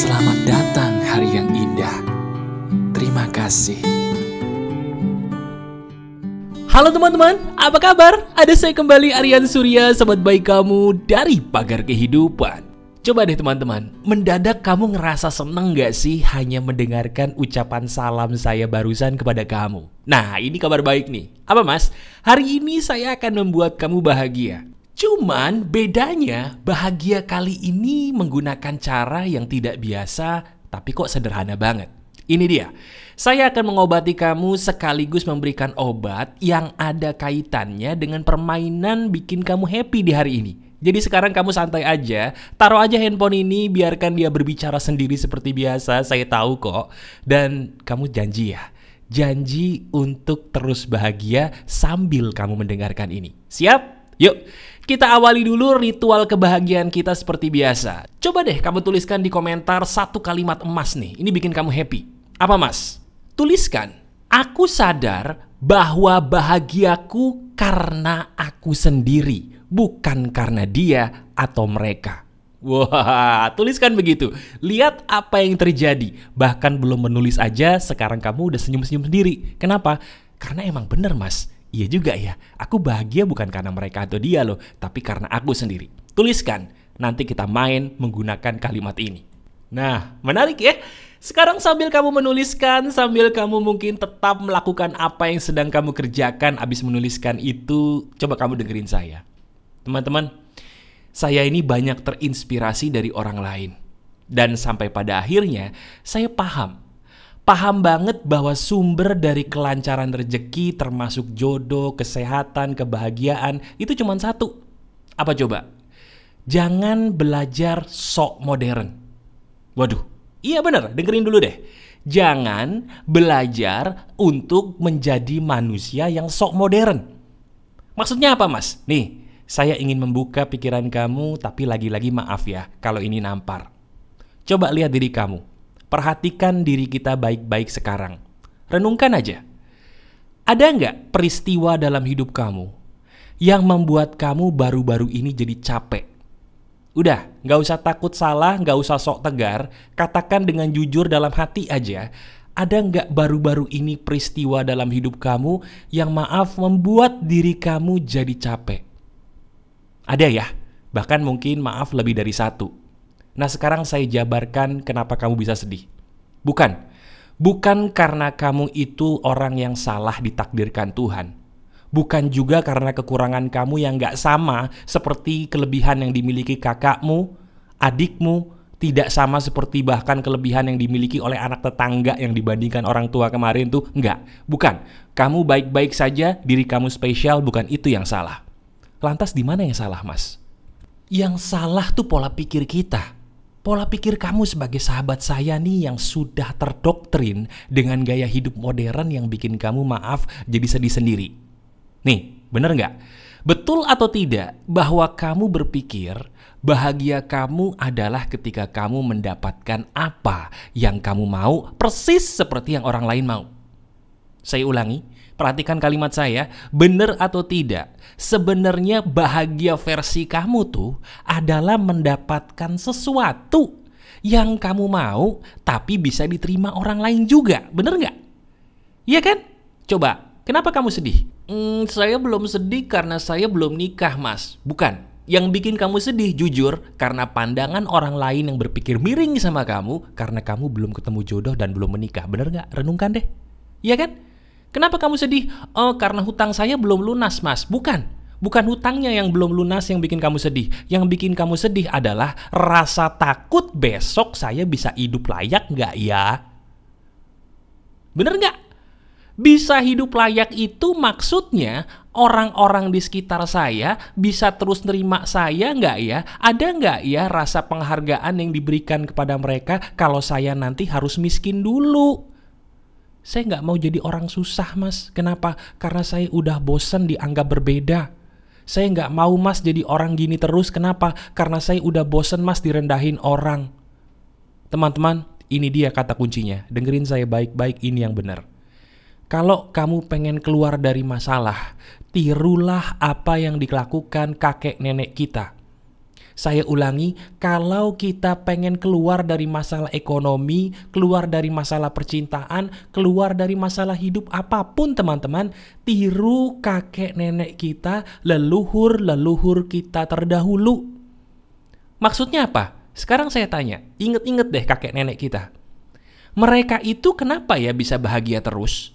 Selamat datang hari yang indah. Terima kasih. Halo teman-teman, apa kabar? Ada saya kembali, Aryan Surya, sahabat baik kamu dari Pagar Kehidupan. Coba deh teman-teman, mendadak kamu ngerasa seneng gak sih hanya mendengarkan ucapan salam saya barusan kepada kamu? Nah, ini kabar baik nih. Apa mas? Hari ini saya akan membuat kamu bahagia. Cuman bedanya bahagia kali ini menggunakan cara yang tidak biasa, tapi kok sederhana banget. Ini dia, saya akan mengobati kamu sekaligus memberikan obat yang ada kaitannya dengan permainan bikin kamu happy di hari ini. Jadi sekarang kamu santai aja, taruh aja handphone ini, biarkan dia berbicara sendiri seperti biasa, saya tahu kok. Dan kamu janji ya, janji untuk terus bahagia sambil kamu mendengarkan ini. Siap? Yuk, kita awali dulu ritual kebahagiaan kita seperti biasa. Coba deh kamu tuliskan di komentar satu kalimat emas nih, ini bikin kamu happy. Apa mas? Tuliskan, aku sadar bahwa bahagiaku karena aku sendiri, bukan karena dia atau mereka. Wah, tuliskan begitu. Lihat apa yang terjadi. Bahkan belum menulis aja, sekarang kamu udah senyum-senyum sendiri. Kenapa? Karena emang bener mas. Iya juga ya, aku bahagia bukan karena mereka atau dia loh, tapi karena aku sendiri. Tuliskan, nanti kita main menggunakan kalimat ini. Nah, menarik ya. Sekarang sambil kamu menuliskan, sambil kamu mungkin tetap melakukan apa yang sedang kamu kerjakan abis menuliskan itu, coba kamu dengerin saya. Teman-teman, saya ini banyak terinspirasi dari orang lain. Dan sampai pada akhirnya, saya paham banget bahwa sumber dari kelancaran rezeki termasuk jodoh, kesehatan, kebahagiaan itu cuma satu. Apa coba? Jangan belajar sok modern. Waduh, iya bener, dengerin dulu deh. Jangan belajar untuk menjadi manusia yang sok modern. Maksudnya apa mas? Nih, saya ingin membuka pikiran kamu, tapi lagi-lagi maaf ya kalau ini nampar. Coba lihat diri kamu. Perhatikan diri kita baik-baik sekarang. Renungkan aja. Ada nggak peristiwa dalam hidup kamu yang membuat kamu baru-baru ini jadi capek? Udah, nggak usah takut salah, nggak usah sok tegar. Katakan dengan jujur dalam hati aja. Ada nggak baru-baru ini peristiwa dalam hidup kamu yang maaf membuat diri kamu jadi capek? Ada ya? Bahkan mungkin maaf lebih dari satu. Nah sekarang saya jabarkan kenapa kamu bisa sedih. Bukan karena kamu itu orang yang salah ditakdirkan Tuhan. Bukan juga karena kekurangan kamu yang gak sama seperti kelebihan yang dimiliki kakakmu, adikmu, tidak sama seperti bahkan kelebihan yang dimiliki oleh anak tetangga yang dibandingkan orang tua kemarin tuh. Enggak, bukan. Kamu baik-baik saja, diri kamu spesial, bukan itu yang salah. Lantas di mana yang salah mas? Yang salah tuh pola pikir kita. Pola pikir kamu sebagai sahabat saya nih yang sudah terdoktrin dengan gaya hidup modern yang bikin kamu maaf jadi sedih sendiri. Nih, bener nggak? Betul atau tidak bahwa kamu berpikir bahagia kamu adalah ketika kamu mendapatkan apa yang kamu mau persis seperti yang orang lain mau? Saya ulangi, perhatikan kalimat saya, bener atau tidak? Sebenarnya bahagia versi kamu tuh adalah mendapatkan sesuatu yang kamu mau tapi bisa diterima orang lain juga, bener nggak? Iya kan? Coba, kenapa kamu sedih? Saya belum sedih karena saya belum nikah mas. Bukan, yang bikin kamu sedih jujur karena pandangan orang lain yang berpikir miring sama kamu karena kamu belum ketemu jodoh dan belum menikah, bener nggak? Renungkan deh, iya kan? Kenapa kamu sedih? Oh, karena hutang saya belum lunas, mas. Bukan hutangnya yang belum lunas yang bikin kamu sedih. Yang bikin kamu sedih adalah rasa takut besok saya bisa hidup layak nggak ya? Bener nggak? Bisa hidup layak itu maksudnya orang-orang di sekitar saya bisa terus nerima saya nggak ya? Ada nggak ya rasa penghargaan yang diberikan kepada mereka kalau saya nanti harus miskin dulu? Saya nggak mau jadi orang susah mas. Kenapa? Karena saya udah bosan dianggap berbeda. Saya nggak mau mas jadi orang gini terus. Kenapa? Karena saya udah bosan mas direndahin orang. Teman-teman, ini dia kata kuncinya. Dengerin saya baik-baik, ini yang benar. Kalau kamu pengen keluar dari masalah, tirulah apa yang dilakukan kakek nenek kita. Saya ulangi, kalau kita pengen keluar dari masalah ekonomi, keluar dari masalah percintaan, keluar dari masalah hidup apapun teman-teman, tiru kakek nenek kita, leluhur kita terdahulu. Maksudnya apa? Sekarang saya tanya, inget-inget deh kakek nenek kita. Mereka itu kenapa ya bisa bahagia terus?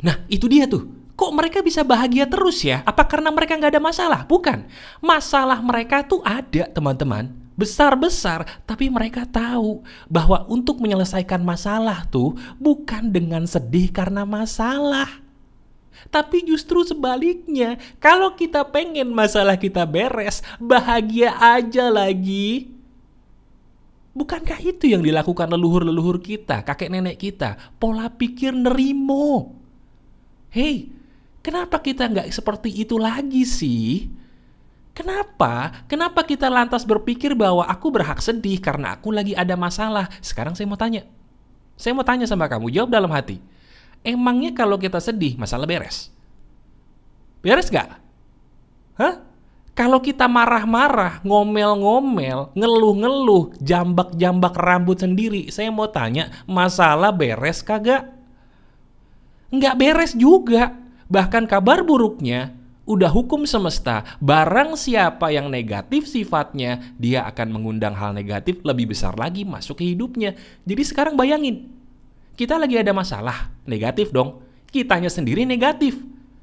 Nah, itu dia tuh. Kok mereka bisa bahagia terus ya? Apa karena mereka nggak ada masalah? Bukan. Masalah mereka tuh ada, teman-teman. Besar-besar, tapi mereka tahu bahwa untuk menyelesaikan masalah tuh bukan dengan sedih karena masalah. Tapi justru sebaliknya, kalau kita pengen masalah kita beres, bahagia aja lagi. Bukankah itu yang dilakukan leluhur-leluhur kita, kakek nenek kita? Pola pikir nerimo. Hei, kenapa kita nggak seperti itu lagi sih? Kenapa? Kenapa kita lantas berpikir bahwa aku berhak sedih karena aku lagi ada masalah? Sekarang saya mau tanya. Saya mau tanya sama kamu, jawab dalam hati. Emangnya kalau kita sedih, masalah beres? Beres nggak? Hah? Kalau kita marah-marah, ngomel-ngomel, ngeluh-ngeluh, jambak-jambak rambut sendiri, saya mau tanya, masalah beres kagak? Nggak beres juga. Bahkan kabar buruknya, udah hukum semesta, barang siapa yang negatif sifatnya, dia akan mengundang hal negatif lebih besar lagi masuk ke hidupnya. Jadi sekarang bayangin, kita lagi ada masalah, negatif dong. Kitanya sendiri negatif.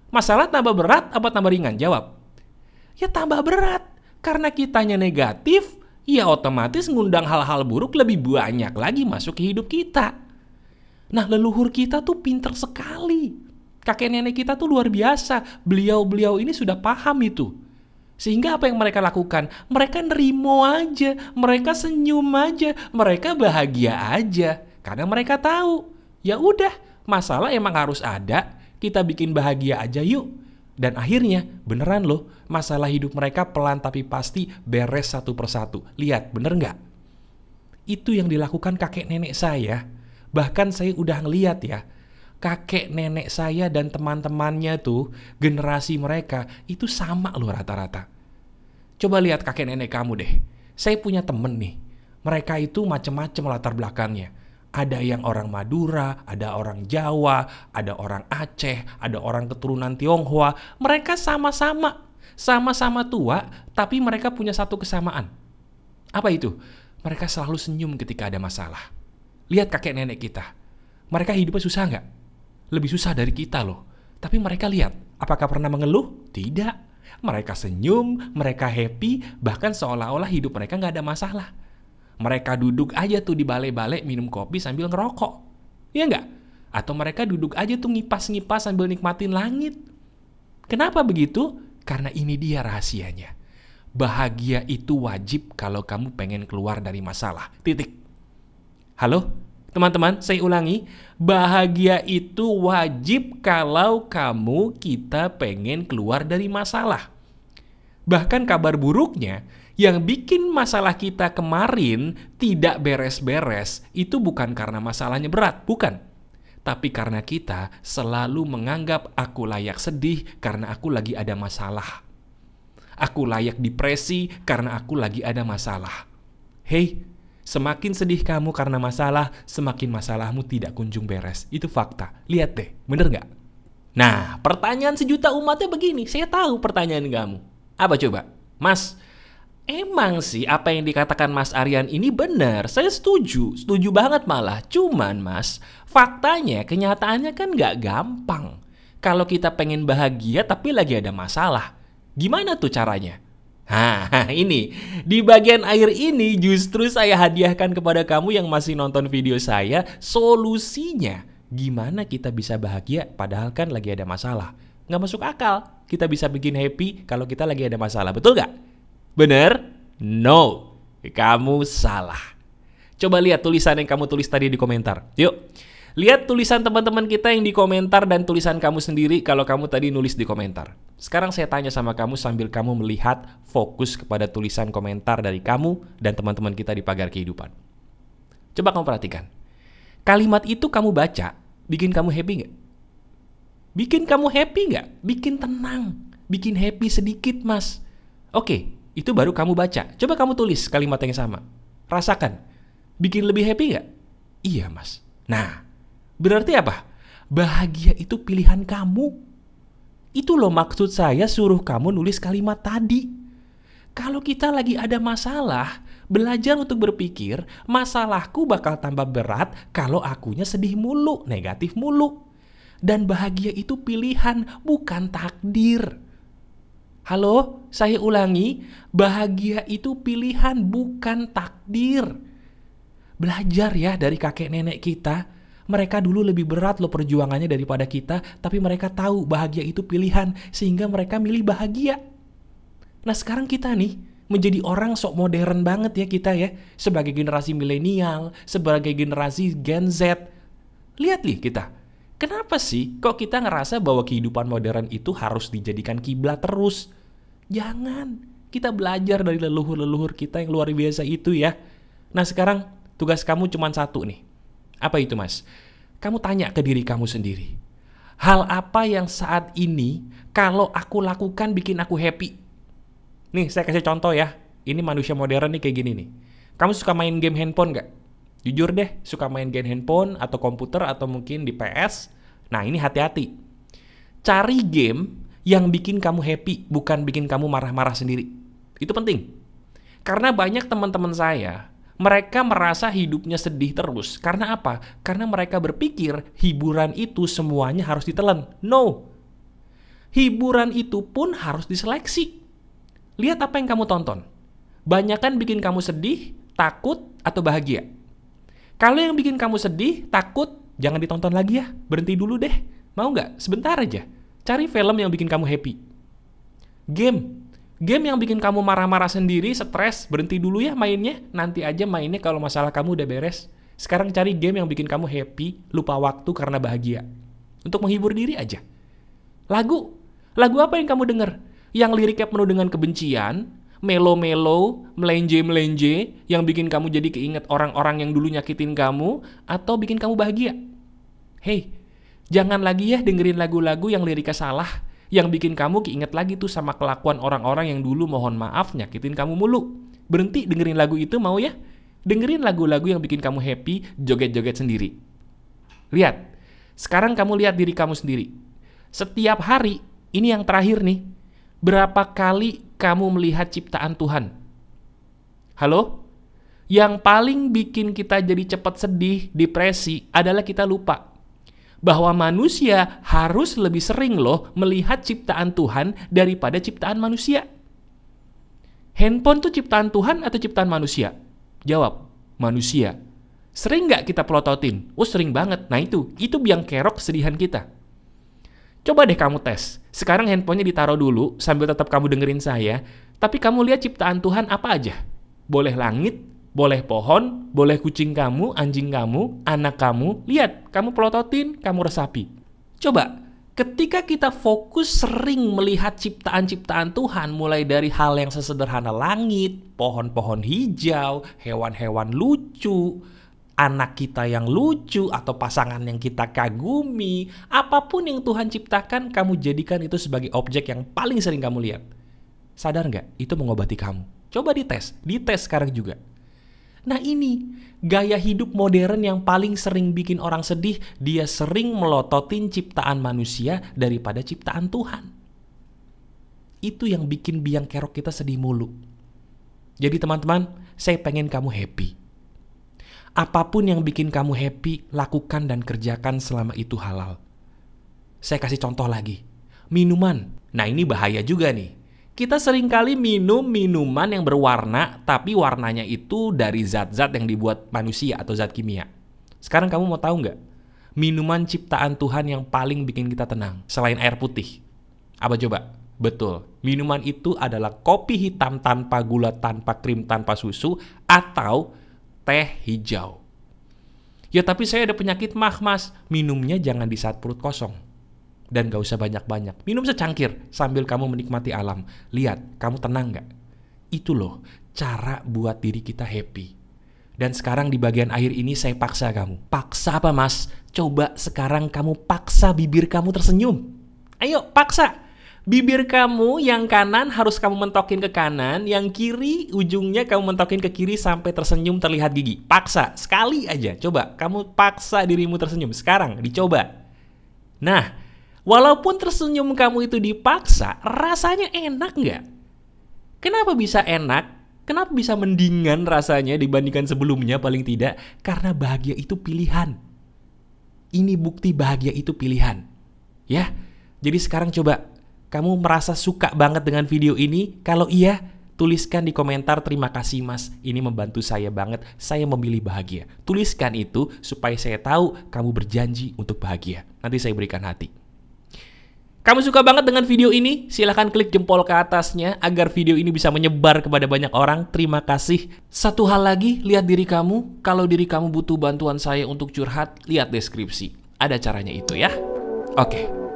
Masalah tambah berat apa tambah ringan? Jawab. Ya tambah berat. Karena kitanya negatif, ya otomatis ngundang hal-hal buruk lebih banyak lagi masuk ke hidup kita. Nah, leluhur kita tuh pinter sekali. Kakek nenek kita tuh luar biasa. Beliau-beliau ini sudah paham itu. Sehingga apa yang mereka lakukan? Mereka nerimo aja, mereka senyum aja, mereka bahagia aja. Karena mereka tahu, ya udah, masalah emang harus ada, kita bikin bahagia aja yuk. Dan akhirnya, beneran loh, masalah hidup mereka pelan tapi pasti beres satu persatu. Lihat, bener nggak? Itu yang dilakukan kakek nenek saya. Bahkan saya udah ngeliat ya, kakek nenek saya dan teman-temannya tuh, generasi mereka itu sama loh rata-rata. Coba lihat kakek nenek kamu deh. Saya punya temen nih, mereka itu macem-macem latar belakangnya. Ada yang orang Madura, ada orang Jawa, ada orang Aceh, ada orang keturunan Tionghoa. Mereka sama-sama tua, tapi mereka punya satu kesamaan. Apa itu? Mereka selalu senyum ketika ada masalah. Lihat kakek nenek kita. Mereka hidupnya susah nggak? Lebih susah dari kita loh. Tapi mereka lihat, apakah pernah mengeluh? Tidak. Mereka senyum, mereka happy, bahkan seolah-olah hidup mereka nggak ada masalah. Mereka duduk aja tuh di balai-balai minum kopi sambil ngerokok. Iya nggak? Atau mereka duduk aja tuh ngipas-ngipas sambil nikmatin langit. Kenapa begitu? Karena ini dia rahasianya. Bahagia itu wajib kalau kamu pengen keluar dari masalah. Titik. Halo? Teman-teman, saya ulangi. Bahagia itu wajib kalau kita pengen keluar dari masalah. Bahkan kabar buruknya, yang bikin masalah kita kemarin tidak beres-beres, itu bukan karena masalahnya berat, bukan. Tapi karena kita selalu menganggap aku layak sedih karena aku lagi ada masalah. Aku layak depresi karena aku lagi ada masalah. Hei, semakin sedih kamu karena masalah, semakin masalahmu tidak kunjung beres. Itu fakta. Lihat deh, bener nggak? Nah, pertanyaan sejuta umatnya begini. Saya tahu pertanyaan kamu. Apa coba? Mas, emang sih apa yang dikatakan Mas Aryan ini benar. Saya setuju banget malah. Cuman Mas, faktanya, kenyataannya kan nggak gampang. Kalau kita pengen bahagia tapi lagi ada masalah, gimana tuh caranya? Nah, ini di bagian akhir ini justru saya hadiahkan kepada kamu yang masih nonton video saya solusinya. Gimana kita bisa bahagia padahal kan lagi ada masalah? Nggak masuk akal. Kita bisa bikin happy kalau kita lagi ada masalah. Betul nggak? Bener? No. Kamu salah. Coba lihat tulisan yang kamu tulis tadi di komentar. Yuk. Lihat tulisan teman-teman kita yang di komentar dan tulisan kamu sendiri kalau kamu tadi nulis di komentar. Sekarang saya tanya sama kamu sambil kamu melihat fokus kepada tulisan komentar dari kamu dan teman-teman kita di Pagar Kehidupan. Coba kamu perhatikan. Kalimat itu kamu baca, bikin kamu happy nggak? Bikin kamu happy nggak? Bikin tenang, bikin happy sedikit, Mas. Oke, Itu baru kamu baca. Coba kamu tulis kalimat yang sama. Rasakan. Bikin lebih happy nggak? Iya, Mas. Nah, berarti apa? Bahagia itu pilihan kamu. Itu loh maksud saya suruh kamu nulis kalimat tadi. Kalau kita lagi ada masalah, belajar untuk berpikir, masalahku bakal tambah berat kalau akunya sedih mulu, negatif mulu. Dan bahagia itu pilihan, bukan takdir. Halo, saya ulangi, bahagia itu pilihan, bukan takdir. Belajar ya dari kakek nenek kita. Mereka dulu lebih berat loh perjuangannya daripada kita, tapi mereka tahu bahagia itu pilihan, sehingga mereka milih bahagia. Nah sekarang kita nih, menjadi orang sok modern banget ya kita ya, sebagai generasi milenial, sebagai generasi Gen Z. Lihat nih kita, kenapa sih kok kita ngerasa bahwa kehidupan modern itu harus dijadikan kiblat terus? Jangan, kita belajar dari leluhur-leluhur kita yang luar biasa itu ya. Nah sekarang tugas kamu cuma satu nih. Apa itu, Mas? Kamu tanya ke diri kamu sendiri. Hal apa yang saat ini kalau aku lakukan bikin aku happy? Nih, saya kasih contoh ya. Ini manusia modern nih kayak gini nih. Kamu suka main game handphone gak? Jujur deh, suka main game handphone atau komputer atau mungkin di PS? Nah, ini hati-hati. Cari game yang bikin kamu happy, bukan bikin kamu marah-marah sendiri. Itu penting. Karena banyak teman-teman saya, mereka merasa hidupnya sedih terus. Karena apa? Karena mereka berpikir hiburan itu semuanya harus ditelan. No. Hiburan itu pun harus diseleksi. Lihat apa yang kamu tonton. Banyakan bikin kamu sedih, takut, atau bahagia. Kalau yang bikin kamu sedih, takut, jangan ditonton lagi ya. Berhenti dulu deh. Mau nggak? Sebentar aja. Cari film yang bikin kamu happy. Game yang bikin kamu marah-marah sendiri, stres, berhenti dulu ya mainnya. Nanti aja mainnya kalau masalah kamu udah beres. Sekarang cari game yang bikin kamu happy, lupa waktu karena bahagia. Untuk menghibur diri aja. Lagu apa yang kamu denger? Yang liriknya penuh dengan kebencian, melo-melo, melenje-melenje, yang bikin kamu jadi keinget orang-orang yang dulu nyakitin kamu, atau bikin kamu bahagia? Hey, jangan lagi ya dengerin lagu-lagu yang liriknya salah, yang bikin kamu keinget lagi tuh sama kelakuan orang-orang yang dulu mohon maaf nyakitin kamu mulu. Berhenti dengerin lagu itu mau ya? Dengerin lagu-lagu yang bikin kamu happy, joget-joget sendiri. Lihat, sekarang kamu lihat diri kamu sendiri. Setiap hari, ini yang terakhir nih, berapa kali kamu melihat ciptaan Tuhan? Halo? Yang paling bikin kita jadi cepat sedih, depresi, adalah kita lupa bahwa manusia harus lebih sering loh melihat ciptaan Tuhan daripada ciptaan manusia. Handphone tuh ciptaan Tuhan atau ciptaan manusia? Jawab, manusia. Sering nggak kita pelototin? Oh sering banget. Nah itu biang kerok kesedihan kita. Coba deh kamu tes. Sekarang handphonenya ditaruh dulu sambil tetap kamu dengerin saya. Tapi kamu lihat ciptaan Tuhan apa aja? Boleh langit, boleh pohon, boleh kucing kamu, anjing kamu, anak kamu. Lihat, kamu pelototin, kamu resapi. Coba, ketika kita fokus sering melihat ciptaan-ciptaan Tuhan, mulai dari hal yang sesederhana langit, pohon-pohon hijau, hewan-hewan lucu, anak kita yang lucu, atau pasangan yang kita kagumi, apapun yang Tuhan ciptakan, kamu jadikan itu sebagai objek yang paling sering kamu lihat. Sadar nggak? Itu mengobati kamu. Coba dites sekarang juga. Nah ini, gaya hidup modern yang paling sering bikin orang sedih, dia sering melototin ciptaan manusia daripada ciptaan Tuhan. Itu yang bikin biang kerok kita sedih mulu. Jadi teman-teman, saya pengen kamu happy. Apapun yang bikin kamu happy, lakukan dan kerjakan selama itu halal. Saya kasih contoh lagi. Minuman. Nah ini bahaya juga nih. Kita seringkali minum minuman yang berwarna, tapi warnanya itu dari zat-zat yang dibuat manusia atau zat kimia. Sekarang kamu mau tahu nggak? Minuman ciptaan Tuhan yang paling bikin kita tenang, selain air putih. Apa coba? Betul, minuman itu adalah kopi hitam tanpa gula, tanpa krim, tanpa susu, atau teh hijau. Ya tapi saya ada penyakit mah mas, minumnya jangan di saat perut kosong. Dan gak usah banyak-banyak. Minum secangkir sambil kamu menikmati alam. Lihat, kamu tenang gak? Itu loh, cara buat diri kita happy. Dan sekarang di bagian akhir ini saya paksa kamu. Paksa apa mas? Coba sekarang kamu paksa bibir kamu tersenyum. Ayo, paksa. Bibir kamu yang kanan harus kamu mentokin ke kanan, yang kiri ujungnya kamu mentokin ke kiri sampai tersenyum terlihat gigi. Paksa, sekali aja. Coba, kamu paksa dirimu tersenyum. Sekarang, dicoba. Nah, walaupun tersenyum kamu itu dipaksa, rasanya enak nggak? Kenapa bisa enak? Kenapa bisa mendingan rasanya dibandingkan sebelumnya paling tidak? Karena bahagia itu pilihan. Ini bukti bahagia itu pilihan. Ya, jadi sekarang coba. Kamu merasa suka banget dengan video ini? Kalau iya, tuliskan di komentar, terima kasih mas, ini membantu saya banget, saya memilih bahagia. Tuliskan itu supaya saya tahu kamu berjanji untuk bahagia. Nanti saya berikan hati. Kamu suka banget dengan video ini? Silahkan klik jempol ke atasnya agar video ini bisa menyebar kepada banyak orang. Terima kasih. Satu hal lagi, lihat diri kamu. Kalau diri kamu butuh bantuan saya untuk curhat, lihat deskripsi. Ada caranya itu ya. Oke.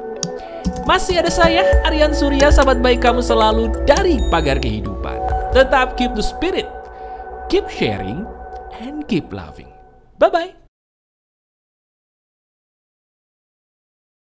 Masih ada saya, Aryan Surya, sahabat baik kamu selalu dari Pagar Kehidupan. Tetap keep the spirit, keep sharing, and keep loving. Bye-bye.